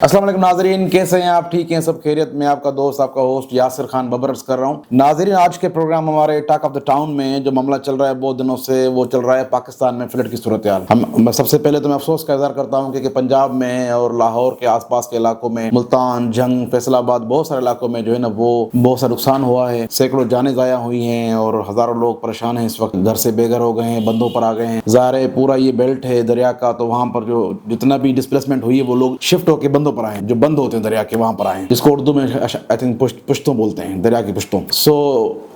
السلام علیکم ناظرین، کیسے ہیں آپ؟ ٹھیک ہیں؟ سب خیریت؟ میں آپ کا دوست، آپ کا ہوسٹ یاسر خان ببرز کر رہا ہوں۔ ناظرین، آج کے پروگرام ہمارے ٹاک آف دا ٹاؤن میں جو معاملہ چل رہا ہے بہت دنوں سے، وہ چل رہا ہے پاکستان میں فلڈ کی صورتحال۔ میں سب سے پہلے تو میں افسوس کا اظہار کرتا ہوں کہ پنجاب میں اور لاہور کے آس پاس کے علاقوں میں، ملتان، جنگ، فیصل آباد، بہت سارے علاقوں میں جو ہے نا وہ بہت سا نقصان ہوا ہے۔ سینکڑوں جانیں ضائع ہوئی ہیں اور ہزاروں لوگ پریشان ہیں، اس وقت گھر سے بے گھر ہو گئے ہیں، بندوں پر آ گئے ہیں۔ ظاہر ہے پورا یہ بیلٹ ہے دریا کا، تو وہاں پر جو جتنا بھی ڈسپلیسمنٹ ہوئی ہے وہ لوگ شفٹ ہو کے بندوں پر آئے ہیں، جو بند ہوتے ہیں دریا کے وہاں پر آئے ہیں، جس کو اردو میں آئی تھنک پشتوں بولتے ہیں، دریا کی پشتوں۔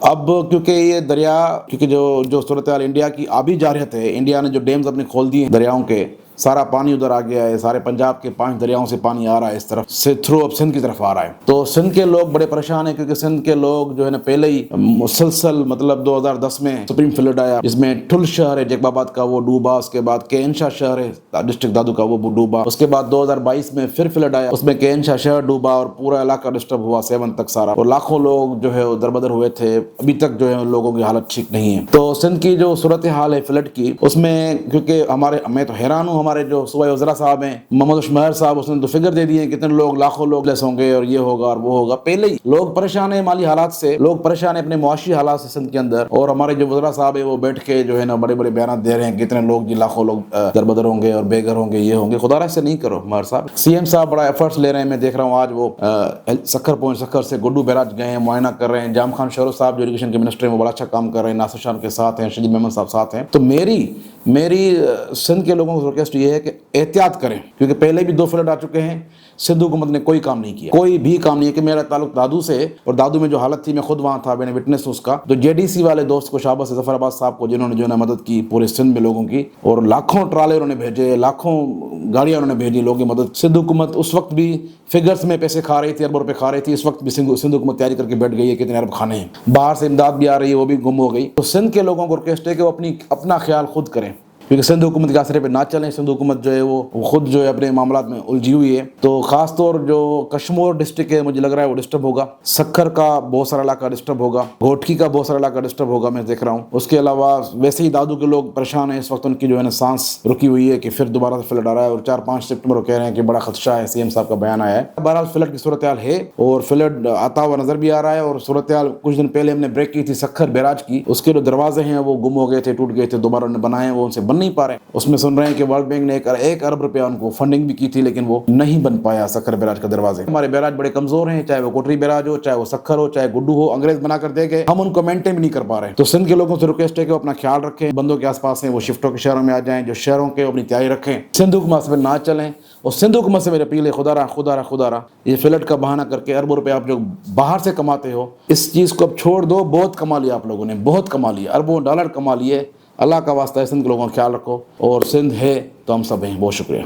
اب کیونکہ یہ دریا، کیونکہ جو صورتحال انڈیا کی آبی جارحیت ہے، انڈیا نے جو ڈیمز اپنے کھول دیے ہیں دریاؤں کے، سارا پانی ادھر آ گیا ہے، سارے پنجاب کے 5 دریاؤں سے پانی آ رہا ہے اس طرف سے، تھرو اب سندھ کی طرف آ رہا ہے۔ تو سندھ کے لوگ بڑے پریشان ہیں، کیونکہ سندھ کے لوگ جو ہے نا پہلے ہی مسلسل، مطلب 2010 میں سپریم فلڈ آیا، جس میں ٹھل شہر ہے جیکب آباد کا وہ ڈوبا، اس کے بعد کین شاہ شہر ہے ڈسٹرکٹ دادو کا وہ ڈوبا، اس کے بعد 2022 میں پھر فلڈ آیا، اس میں کین شاہ شہر ڈوبا اور پورا علاقہ ڈسٹرب ہوا 7 تک سارا، اور لاکھوں لوگ جو ہے دربدر ہوئے تھے۔ ابھی تک جو ہے ان لوگوں کی حالت ٹھیک نہیں ہے۔ تو سندھ کی جو صورتحال ہے فلڈ کی، اس میں کیونکہ میں تو حیران ہوں، ہمارے جو صوبائی وزراء صاحب ہیں، محمد عثمان صاحب، اس نے تو فگر دے دی ہے کتنے لوگ، لاکھوں لوگ لیس ہوں گے اور یہ ہوگا اور وہ ہوگا۔ پہلے ہی لوگ پریشان ہیں مالی حالات سے، لوگ پریشان ہیں اپنے معاشی حالات سے سندھ کے اندر، اور ہمارے جو وزراء صاحب ہیں وہ بیٹھ کے جو ہے نا بڑے بڑے بیانات دے رہے ہیں، کتنے لوگ جی لاکھوں لوگ دربدر ہوں گے اور بے گھر ہوں گے، یہ ہوں گے۔ خدا رحم سے نہیں کرو مار صاحب۔ سی ایم صاحب بڑا ایفرٹس لے رہے ہیں، میں دیکھ رہا ہوں آج وہ سکھر سے گڈو بیراج گئے ہیں، معائنہ کر رہے ہیں۔ جام خان شروع صاحب جو ایجوکیشن کے منسٹر ہیں وہ بڑا اچھا کام کر رہے ہیں، ناصر شاہ کے ساتھ ہیں، شجیب محمد صاحب ساتھ ہیں۔ تو میری سندھ کے لوگوں کو ریکویسٹ یہ ہے کہ احتیاط کریں، کیونکہ پہلے بھی 2 فلڈ آ چکے ہیں، سندھ حکومت نے کوئی کام نہیں کیا، کوئی بھی کام نہیں ہے۔ کہ میرا تعلق دادو سے، اور دادو میں جو حالت تھی میں خود وہاں تھا، میں نے وٹنس اس کا، تو جے ڈی سی والے دوست کو، شہباز ظفر آباد صاحب کو، جنہوں نے جو ہے مدد کی پورے سندھ میں لوگوں کی، اور لاکھوں ٹرالے انہوں نے بھیجے، لاکھوں گاڑیاں انہوں نے بھیجی لوگوں کی مدد۔ سندھ حکومت اس وقت بھی فگرز میں پیسے کھا رہی تھی، اربوں روپے کھا رہی تھی، اس وقت بھی سندھ حکومت تیاری کر کے بیٹھ گئی ہے کتنے ارب کھانے ہیں، باہر سے امداد بھی آ رہی ہے وہ بھی گم ہو گئی۔ تو سندھ کے لوگوں کو ریکویسٹ ہے کہ وہ اپنا خیال خود کریں، کیونکہ سندھ حکومت کے آسرے پہ نہ چلیں۔ سندھ حکومت جو ہے وہ خود جو ہے اپنے معاملات میں الجھی ہوئی ہے۔ تو خاص طور جو کشمور ڈسٹرکٹ ہے، مجھے لگ رہا ہے وہ ڈسٹرب ہوگا، سکھر کا بہت سارا علاقہ ڈسٹرب ہوگا، گھوٹکی کا بہت سارا علاقہ ڈسٹرب ہوگا، میں دیکھ رہا ہوں۔ اس کے علاوہ ویسے ہی دادو کے لوگ پریشان ہیں اس وقت، ان کی جو ہے نا سانس رکی ہوئی ہے کہ پھر دوبارہ سے فلڈ آ رہا ہے، اور 4-5 سپٹمبر کو کہہ رہے ہیں کہ بڑا خدشہ ہے، سی ایم صاحب کا بیان آیا ہے۔ بہرحال فلڈ کی صورتحال ہے، اور فلڈ آتا ہوا نظر بھی آ رہا ہے، اور صورتحال کچھ دن پہلے ہم نے بریک کی تھی سکھر بیراج کی، اس کے جو دروازے ہیں وہ گم ہو گئے تھے، ٹوٹ گئے تھے، دوبارہ انہوں نے بنائے ہیں، وہ ان سے بن نہیں پا رہے ہیں۔ اس میں سن رہے ہیں کہ ورلڈ بینک نے 1 ارب روپیہ ان کو فنڈنگ بھی کی تھی، لیکن وہ نہیں بن پایا سکھر بیراج کا دروازے۔ ہمارے بیراج بڑے کمزور ہیں، چاہے وہ کوٹری بیراج ہو، چاہے وہ سکھر ہو، چاہے گڈو ہو، انگریز بنا کر دے گئے، ہم ان کو مینٹین بھی نہیں کر پا رہے ہیں۔ تو سندھ کے لوگوں سے ریکویسٹ ہے کہ وہ اپنا خیال رکھیں، بندوں کے آس پاس ہیں وہ شفٹ ہو کے شہروں میں آ جائیں، جو شہروں کے اپنی تیاری رکھیں، سندھ حکومت سے نہ چلیں۔ اور سندھ حکومت سے میری اپیل ہے، خدا را یہ فلڈ کا بہانہ کر کے اربوں روپے آپ جو باہر سے کماتے ہو، اس چیز کو اب چھوڑ دو۔ بہت کما لیا آپ لوگوں نے، بہت کما لیا، اربوں ڈالر کما لیے۔ اللہ کا واسطہ ہے، سندھ کے لوگوں کا خیال رکھو، اور سندھ ہے تو ہم سب ہیں۔ بہت شکریہ۔